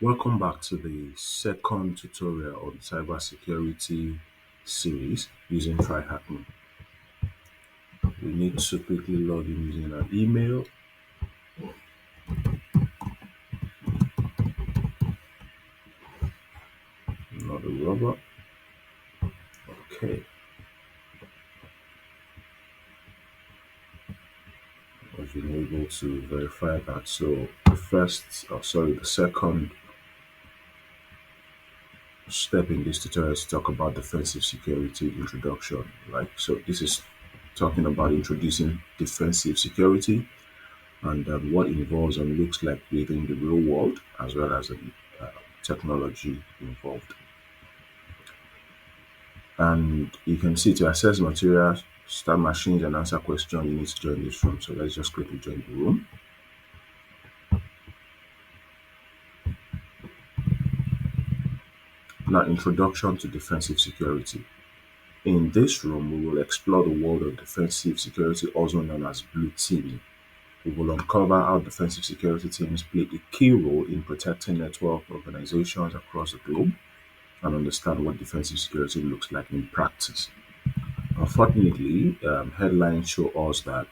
Welcome back to the second tutorial on cybersecurity series using Tryhackme. We need to quickly log in using an email, not a robot. Okay, I've been able to verify that. So the second step in this tutorial is to talk about defensive security introduction. Right. So this is talking about introducing defensive security and what involves and looks like within the real world as well as the technology involved. And you can see to access materials, start machines, and answer questions, you need to join this room. So let's just quickly join the room. Now, introduction to defensive security. In this room, we will explore the world of defensive security, also known as blue teaming. We will uncover how defensive security teams play a key role in protecting network organizations across the globe and understand what defensive security looks like in practice. Unfortunately, headlines show us that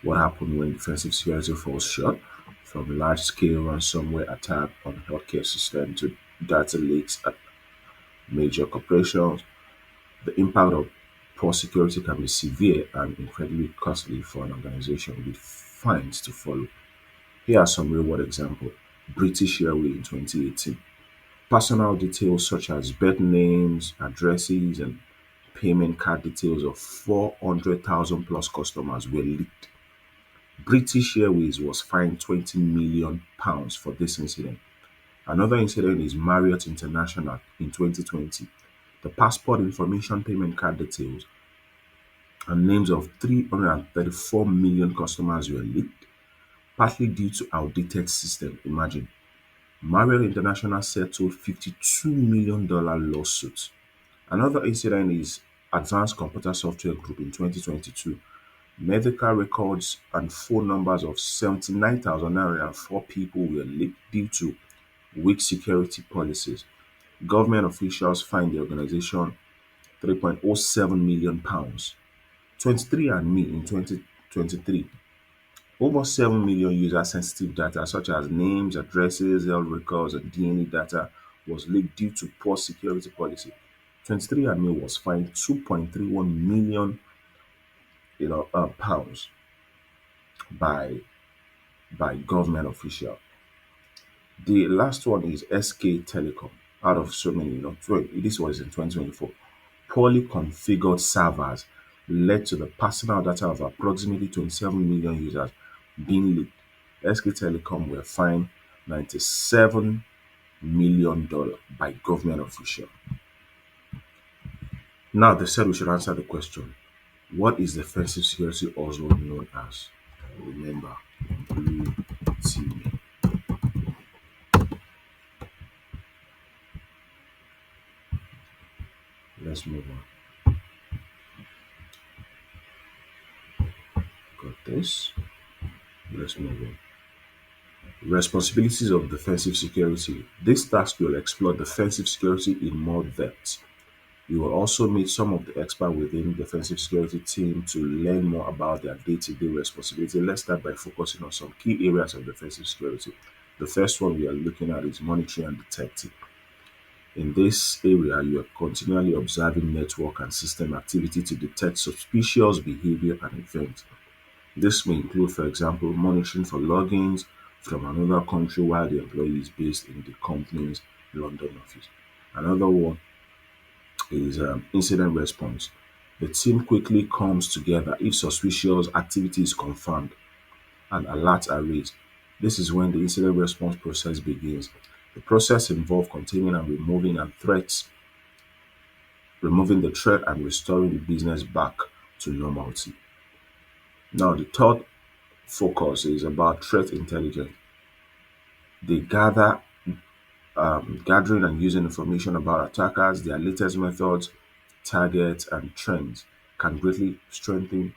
what happened when defensive security falls short, from large-scale ransomware attack on healthcare system to data leaks at major corporations. The impact of poor security can be severe and incredibly costly for an organization with fines to follow. Here are some real-world examples. British Airways in 2018. Personal details such as birth names, addresses, and payment card details of 400,000 plus customers were leaked. British Airways was fined £20 million for this incident. Another incident is Marriott International in 2020. The passport information, payment card details, and names of 334 million customers were leaked, partly due to outdated system. Imagine. Marriott International settled $52 million lawsuit. Another incident is Advanced Computer Software Group in 2022. Medical records and phone numbers of 79,904 people were leaked due to weak security policies. Government officials fined the organization £3.07 million. 23andMe in 2023. Over 7 million user-sensitive data such as names, addresses, health records, and DNA data was leaked due to poor security policy. 23andMe was fined 2.31 million pounds by government official. The last one is SK Telecom. Out of so many, this was in 2024. Poorly configured servers led to the personal data of approximately 27 million users being leaked. SK Telecom were fined $97 million by government official. Now they said we should answer the question: what is defensive security also known as? Remember, blue teaming. Let's move on. Got this. Let's move on. Responsibilities of defensive security. This task will explore defensive security in more depth. You will also meet some of the experts within the defensive security team to learn more about their day-to-day responsibility. Let's start by focusing on some key areas of defensive security. The first one we are looking at is monitoring and detecting. In this area, you are continually observing network and system activity to detect suspicious behavior and events. This may include, for example, monitoring for logins from another country while the employee is based in the company's London office. Another one is incident response. The team quickly comes together if suspicious activity is confirmed and alerts are raised. This is when the incident response process begins. The process involves containing and removing the threat and restoring the business back to normalcy. Now, the third focus is about threat intelligence. They gathering and using information about attackers, their latest methods, targets, and trends can greatly strengthen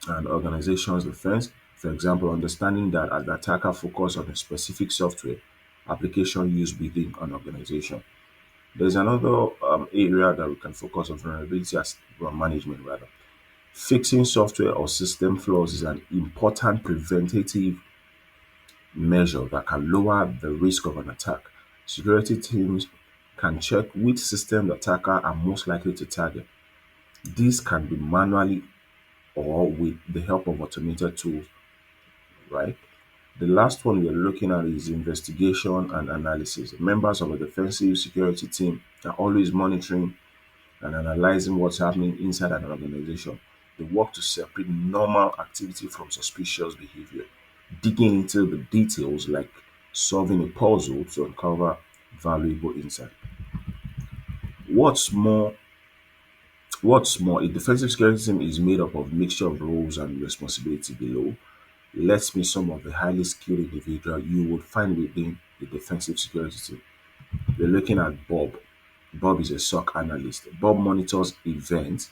an organization's defense. For example, understanding that an attacker focus on a specific software application used within an organization. There's another area that we can focus on vulnerability as management rather. Fixing software or system flaws is an important preventative measure that can lower the risk of an attack. Security teams can check which system the attacker are most likely to target. This can be manually or with the help of automated tools, right? The last one we're looking at is investigation and analysis. Members of a defensive security team are always monitoring and analyzing what's happening inside an organization. They work to separate normal activity from suspicious behavior, digging into the details like solving a puzzle to uncover valuable insight. What's more, a defensive security team is made up of a mixture of roles and responsibility below. Let's meet some of the highly skilled individuals you would find within the defensive security team. We're looking at Bob. Bob is a SOC analyst. Bob monitors events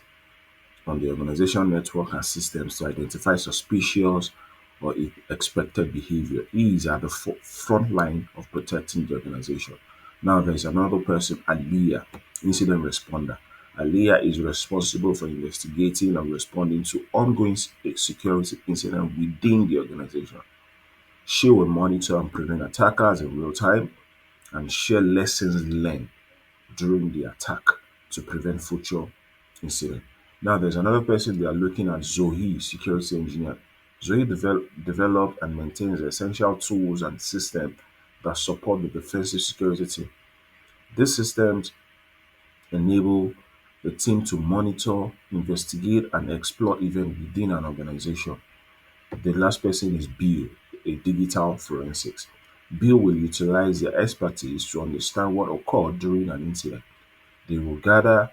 on the organization network and systems to identify suspicious or expected behavior. He is at the front line of protecting the organization. Now there's another person, Aliyah, incident responder. Aliyah is responsible for investigating and responding to ongoing security incidents within the organization. She will monitor and prevent attackers in real time and share lessons learned during the attack to prevent future incident. Now, there's another person they are looking at, Zoe, security engineer. Zoe developed and maintains essential tools and systems that support the defensive security team. These systems enable the team to monitor, investigate, and explore events within an organization. The last person is Bill, a digital forensics. Bill will utilize their expertise to understand what occurred during an incident. They will gather,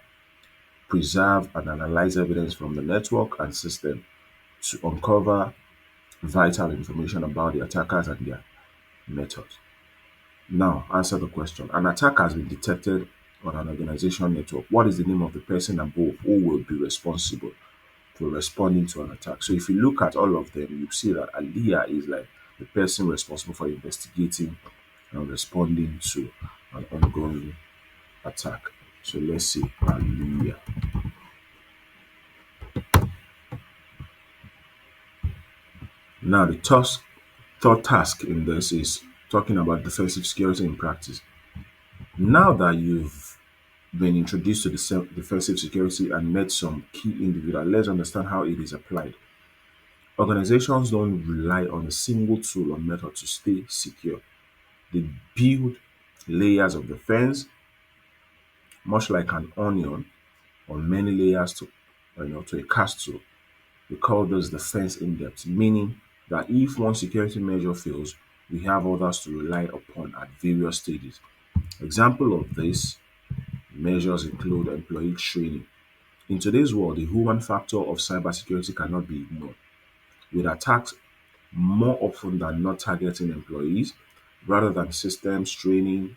preserve, and analyze evidence from the network and system to uncover vital information about the attackers and their methods. Now, answer the question. An attack has been detected on an organization network. What is the name of the person above who will be responsible for responding to an attack? So if you look at all of them, you see that Aliyah is like the person responsible for investigating and responding to an ongoing attack. So let's see, Aliyah. Now, the third task in this is talking about defensive security in practice. Now that you've been introduced to the defensive security and met some key individuals, let's understand how it is applied. Organizations don't rely on a single tool or method to stay secure. They build layers of defense, much like an onion, on many layers to a castle. We call this defense in depth, meaning that if one security measure fails, we have others to rely upon at various stages. Example of this measures include employee training. In today's world, the human factor of cybersecurity cannot be ignored, with attacks more often than not targeting employees rather than systems training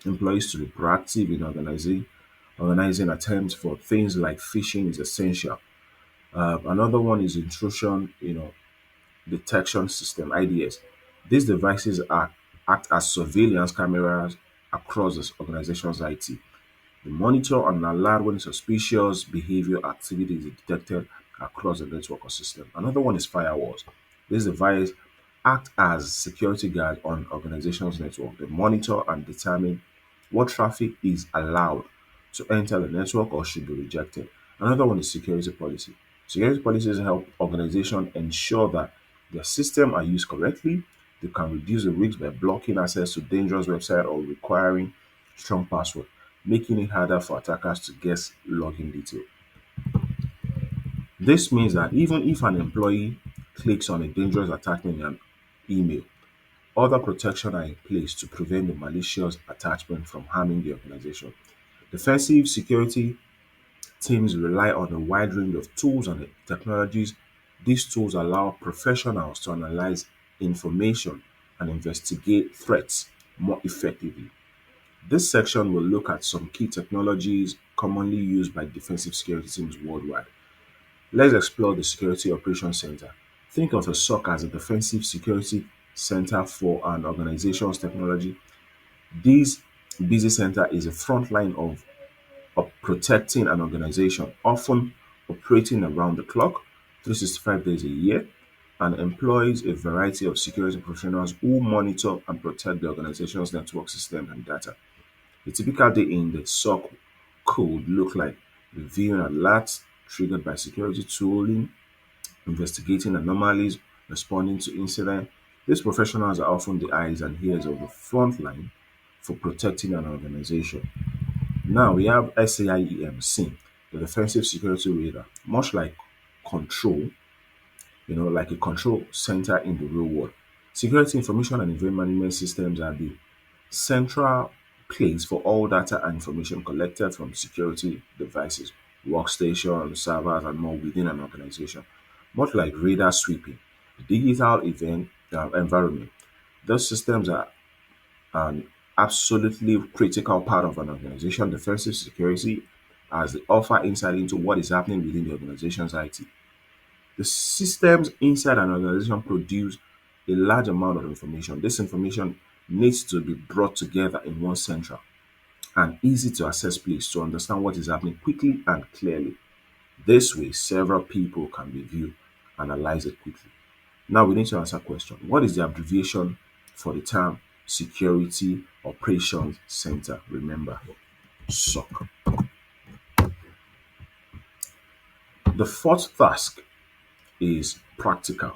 employees to be proactive in organizing attempts for things like phishing is essential. Another one is intrusion, detection system (IDS). These devices act as surveillance cameras across the organization's IT. They monitor and alert when suspicious behavior activity is detected across the network or system. Another one is firewalls. These devices act as security guards on organization's network. They monitor and determine what traffic is allowed to enter the network or should be rejected. Another one is security policy. Security policies help organizations ensure that their systems are used correctly. They can reduce the risk by blocking access to dangerous websites or requiring strong passwords, making it harder for attackers to guess login details. This means that even if an employee clicks on a dangerous attachment in an email, other protections are in place to prevent the malicious attachment from harming the organization. Defensive security teams rely on a wide range of tools and technologies. These tools allow professionals to analyze information and investigate threats more effectively. This section will look at some key technologies commonly used by defensive security teams worldwide. Let's explore the Security Operations Center. Think of a SOC as a defensive security Center for an Organization's Technology. This busy center is a front line of protecting an organization, often operating around the clock, 365 days a year, and employs a variety of security professionals who monitor and protect the organization's network systems and data. A typical day in the SOC could look like reviewing alerts triggered by security tooling, investigating anomalies, responding to incidents. These professionals are often the eyes and ears of the front line for protecting an organization. Now we have SAIEM, the Defensive Security Radar, much like control, like a control center in the real world. Security information and event management systems are the central place for all data and information collected from security devices, workstations, servers, and more within an organization. Much like radar sweeping, digital event environment, those systems are an absolutely critical part of an organization. Defensive security as they offer insight into what is happening within the organization's IT. The systems inside an organization produce a large amount of information. This information needs to be brought together in one central and easy to access place to understand what is happening quickly and clearly. This way, several people can review, analyze it quickly. Now we need to answer a question. What is the abbreviation for the term Security Operations Center? Remember, SOC. The fourth task is practical.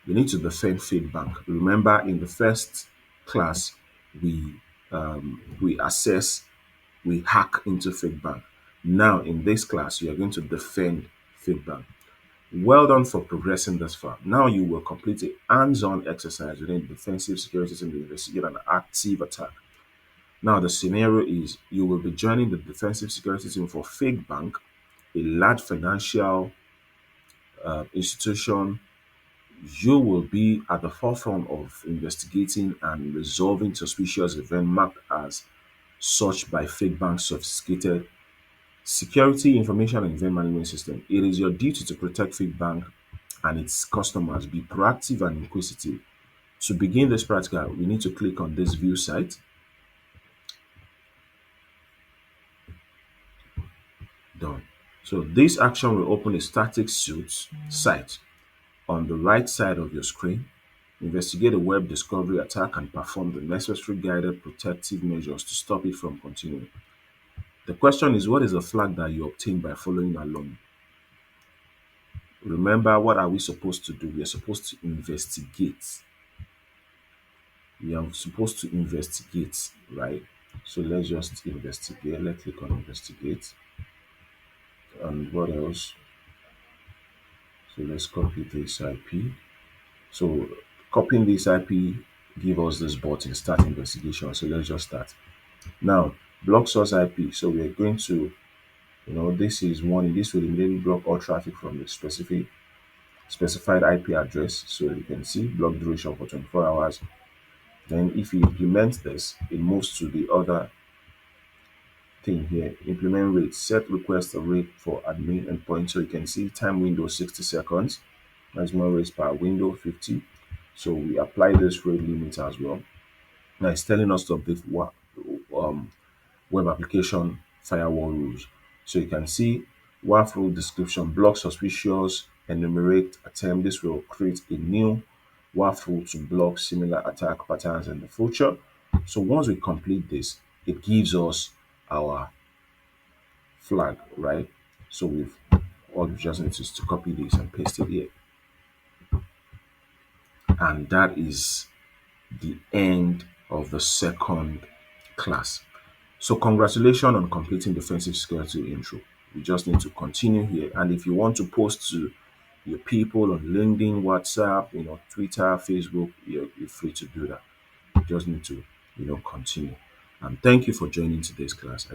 We need to defend FakeBank. Remember, in the first class, we we assess, we hack into FakeBank. Now, in this class, you are going to defend FakeBank. Well done for progressing this far. Now you will complete a hands-on exercise within the defensive security team to investigate an active attack. Now the scenario is you will be joining the defensive security team for FakeBank, a large financial institution. You will be at the forefront of investigating and resolving suspicious events marked as such by FakeBank's sophisticated security information and event management system. It is your duty to protect FakeBank and its customers. Be proactive and inquisitive. To begin this practical, we need to click on this view site. Done. So this action will open a static suits site on the right side of your screen. Investigate a web discovery attack and perform the necessary guided protective measures to stop it from continuing. The question is, what is the flag that you obtain by following along? Remember, what are we supposed to do? We are supposed to investigate. We are supposed to investigate, right? So let's just investigate. Let's click on investigate. And what else? So let's copy this IP. So copying this IP give us this button, start investigation. So let's just start. Now, block source IP. So we're going to, this is one. This will immediately block all traffic from the specified IP address. So you can see block duration for 24 hours. Then if you implement this, it moves to the other thing here. Implement rate, set request rate for admin endpoint. So you can see time window 60 seconds, maximum rates per window 50. So we apply this rate limit as well. Now it's telling us to update um, web application firewall rules. So you can see WAF rule description, block suspicious, enumerate attempt. This will create a new WAF rule to block similar attack patterns in the future. So once we complete this, it gives us our flag, right? So all we just need is to copy this and paste it here. And that is the end of the second class. So congratulations on completing defensive security intro. We just need to continue here. And if you want to post to your people on LinkedIn, WhatsApp, Twitter, Facebook, you're free to do that. You just need to, continue. And thank you for joining today's class.